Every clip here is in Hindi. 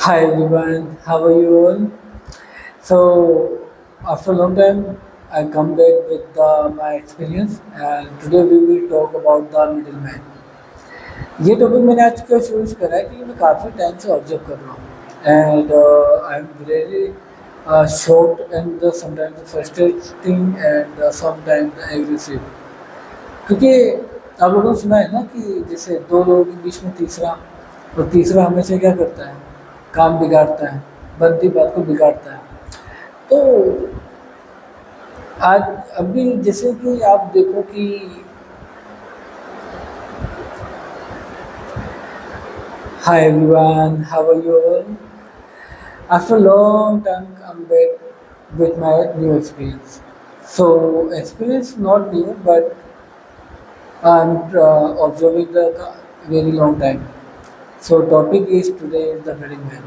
Hi everyone, how are you all? So, after a long time, I come back with my experience, and today we will talk about the middleman. ये टॉपिक मैंने आज क्यों चूज करा है क्योंकि मैं काफ़ी टाइम से ऑब्जर्व कर रहा हूँ and I am very shocked and sometimes frustrating and sometimes aggressive क्योंकि आप लोगों ने सुना है ना कि जैसे दो लोगों के बीच में तीसरा और तीसरा हमेशा क्या करता है, काम बिगाड़ता है, बनती बात को बिगाड़ता है। तो आज अभी जैसे कि आप देखो कि hi everyone, how are you all? After long time I'm back with my new experience. So experience not new, but I'm observing the very long time. So topic is today is the wedding man.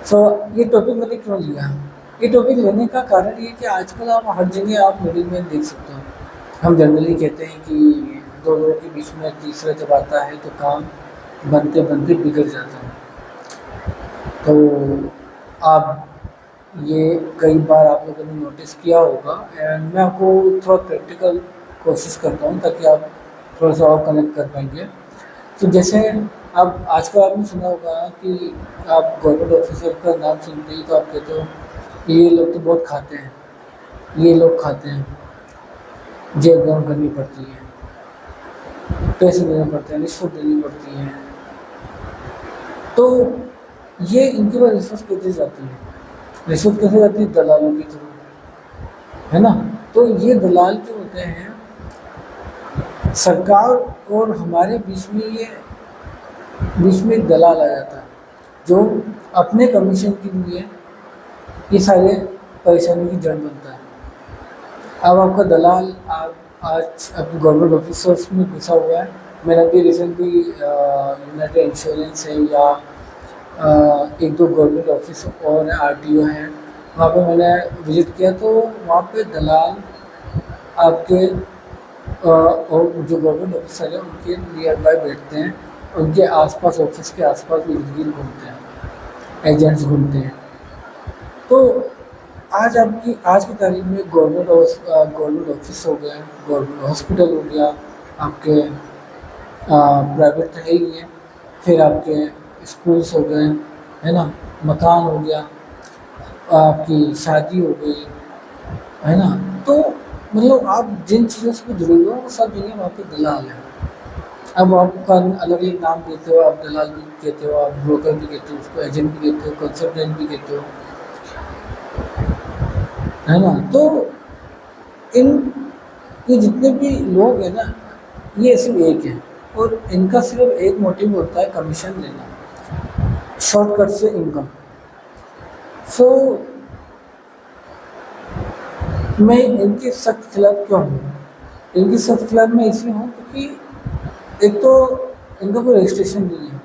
सो ये टॉपिक मैंने क्यों लिया? ये टॉपिक लेने का कारण ये कि आजकल आप हर जगह आप मिडिल मैन देख सकते हो। हम जनरली कहते हैं कि दो लोगों के बीच में तीसरा जब आता है तो काम बनते बनते बिगड़ जाता है। तो आप ये कई बार आप लोगों ने नोटिस किया होगा एंड मैं आपको थोड़ा प्रैक्टिकल कोशिश करता हूँ ताकि आप थोड़ा सा और कनेक्ट कर पाएंगे। तो जैसे अब आजकल आपने सुना होगा कि आप गवर्नमेंट ऑफिसर का नाम सुनते ही तो आप कहते हो कि ये लोग तो बहुत खाते हैं, ये लोग खाते हैं, जेब गरम करनी पड़ती है, पैसे देने पड़ते हैं, रिश्वत देनी पड़ती है। तो ये इनके पास रिश्वत कैसे जाती है? रिश्वत कैसे जाती है? दलालों के थ्रू, है ना? तो ये दलाल जो होते हैं, सरकार और हमारे बीच में एक दलाल आ जाता है जो अपने कमीशन के लिए ये सारे परेशानी की जड़ बनता है। अब आपका दलाल आप आज अब गवर्नमेंट ऑफिसर्स में घुसा हुआ है। मैंने अभी रिसेंटली यूनाइटेड इंश्योरेंस है या एक दो गवर्नमेंट ऑफिस और आरटीओ हैं, वहाँ पे मैंने विजिट किया तो वहाँ पे दलाल आपके और जो गवर्नमेंट ऑफिसर हैं उनके नियर बाय बैठते हैं, उनके आसपास ऑफिस के आसपास भी इर्द गिर्द घूमते हैं, एजेंट्स घूमते हैं। तो आज की तारीख में गवर्नमेंट ऑफिस हो गया, गवर्नमेंट हॉस्पिटल हो गया, आपके प्राइवेट तो है ही है, फिर आपके स्कूल्स हो गए, है ना, मकान हो गया, आपकी शादी हो गई, है ना। तो मतलब आप जिन चीज़ों से जुड़े हुए हो वो सब जगह वहाँ पे दलाल है। अब आपका अलग अलग नाम देते हो, आप दलाल भी कहते हो, आप ब्रोकर भी कहते हो, उसको एजेंट भी कहते हो, कंसल्टेंट भी कहते हो, है ना। तो इन ये जितने भी लोग हैं ना, ये सिर्फ एक है और इनका सिर्फ एक मोटिव होता है कमीशन लेना, शॉर्टकट से इनकम। सो मैं इनके सख्त खिलाफ क्यों हूँ? इनके सख्त खिलाफ मैं इसलिए हूँ क्योंकि एक तो इनका कोई रजिस्ट्रेशन नहीं है।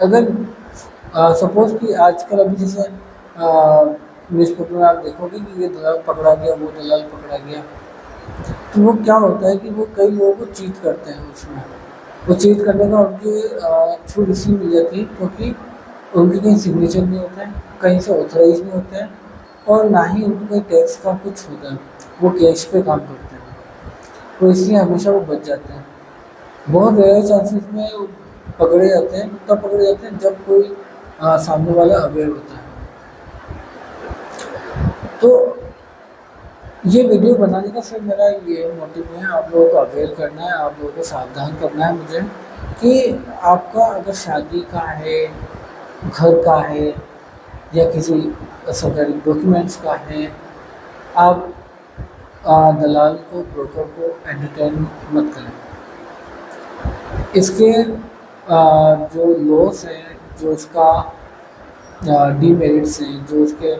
अगर सपोज कि आजकल अभी जैसे न्यूज़पेपर में आप देखोगे कि ये दलाल पकड़ा गया, वो दलाल पकड़ा गया, तो वो क्या होता है कि वो कई लोगों को चीट करते हैं उसमें। वो चीट करने का उनके छूट इसलिए मिल जाती है क्योंकि उनके कहीं सिग्नेचर नहीं होता है, कहीं से ऑथराइज नहीं होता है और ना ही उनको कोई टैक्स का कुछ होता है, वो कैश पे काम करते हैं, तो इसलिए हमेशा वो बच जाते हैं। बहुत रेयर चांसेस में वो पकड़े जाते हैं, तब पकड़े जाते हैं जब कोई सामने वाला अवेयर होता है। तो ये वीडियो बनाने का सिर्फ मेरा ये मोटिव है, आप लोगों को अवेयर करना है, आप लोगों को सावधान करना है मुझे कि आपका अगर शादी का है, घर का है या किसी सरकारी डॉक्यूमेंट्स का है, आप दलाल को, ब्रोकर को एंटरटेन मत करें। इसके जो लॉस हैं, जो इसका डीमेरिट्स हैं, जो इसके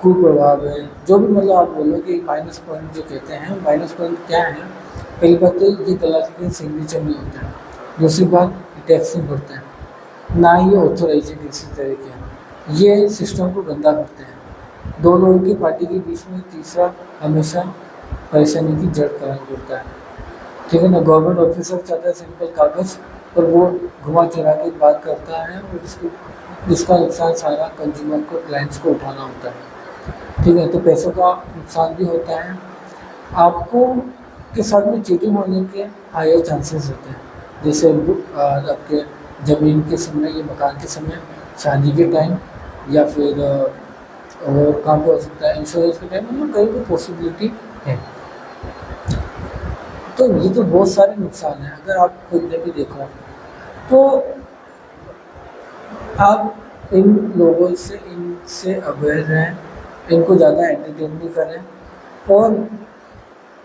कुप्रभाव है, जो भी मतलब आप बोलो कि माइनस पॉइंट जो कहते हैं, माइनस पॉइंट क्या है? पहली बात तो ये दलाल के सिग्नेचर नहीं होता है, दूसरी बात टैक्स नहीं भरते हैं, ना ही ऑथोराइजेड किसी तरीके हैं, ये सिस्टम को गंदा करते हैं। दो लोगों की पार्टी के बीच में तीसरा हमेशा परेशानी की जड़ कारण जुड़ता है, ठीक है ना। गवर्नमेंट ऑफिसर चाहता है सिंपल कागज़, और वो घुमा फिरा के बात करता है, और जिसका नुकसान सारा कंज्यूमर को, क्लाइंट्स को उठाना होता है। ठीक है, तो पैसों का नुकसान भी होता है। आपको के साथ में चीटिंग होने के हायर चांसेस होते हैं, जैसे आपके ज़मीन के समय या मकान के समय, शादी के टाइम, या फिर और कहाँ पे हो सकता है, इंश्योरेंस के टाइम, मतलब कहीं भी पॉसिबिलिटी है। तो ये तो बहुत सारे नुकसान हैं, अगर आप खुद ने भी देखा तो आप इन लोगों से, इनसे अवेयर रहें, इनको ज़्यादा एंटरटेन नहीं करें। और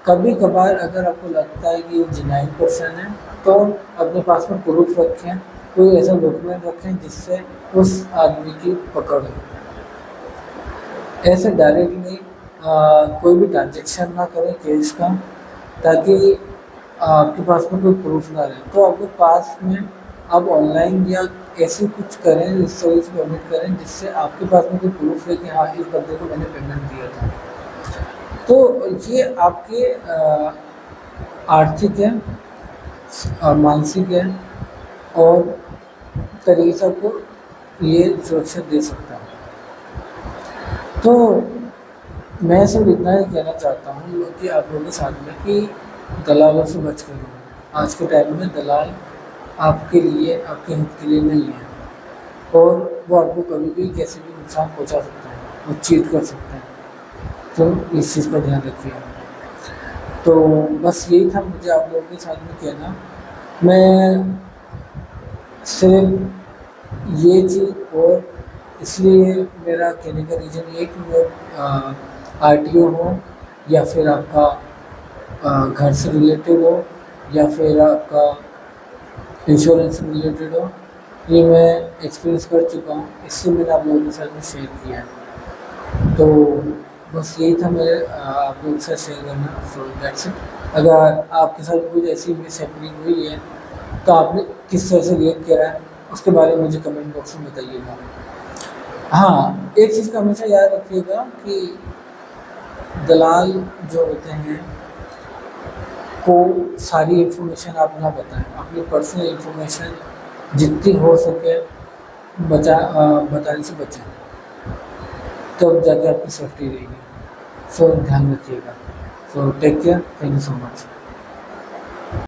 कभी कभार अगर आपको लगता है कि ये जेन्युइन पर्सन है, तो अपने पास में प्रूफ रखें, कोई ऐसा डॉक्यूमेंट रखें जिससे उस आदमी की पकड़ हो। ऐसे डायरेक्टली कोई भी ट्रांजेक्शन ना करें कैश का, ताकि आपके पास में कोई प्रूफ ना रहे। तो आपके पास में आप ऑनलाइन या ऐसे कुछ करें, इस सर्विस पेमेंट करें जिससे आपके पास में कोई प्रूफ है कि हाँ, इस बंदे को मैंने पेमेंट दिया था। तो ये आपके आर्थिक है, मानसिक है, और तरीके से आपको ये सुरक्षा दे सकता है। तो मैं सिर्फ इतना ही कहना चाहता हूँ कि आप लोगों के साथ में कि दलालों से बच कर रहो। आज के टाइम में दलाल आपके लिए, आपके हित के लिए नहीं है, और वो आपको कभी भी कैसे भी नुकसान पहुंचा सकता है, वो चीट कर सकता है। तो इस चीज़ का ध्यान रखिए। तो बस यही था मुझे आप लोगों के साथ में कहना। मैं सिर्फ ये चीज़, और इसलिए मेरा कहने का रीज़न ये कि मैं आरटीओ हो, या फिर आपका घर से रिलेटेड हो, या फिर आपका इंश्योरेंस से रिलेटेड हो, ये मैं एक्सपीरियंस कर चुका हूँ, इसलिए मैंने आप लोगों के साथ में शेयर किया है। तो बस यही था मेरे आप लोगों के साथ शेयर करना। So that's it. अगर आपके साथ कुछ ऐसी मिस हैपनिंग हुई है, तो आपने किस तरह से रिएक्ट करा है, उसके बारे में मुझे कमेंट बॉक्स में बताइएगा। हाँ, एक चीज़ का हमेशा याद रखिएगा कि दलाल जो होते हैं को सारी इन्फॉर्मेशन आप ना बताएं, अपनी पर्सनल इन्फॉर्मेशन जितनी हो सके बताने से बचें, तब जाके आपकी सेफ्टी रहेगी। सो ध्यान रखिएगा। So take care, thank you so much.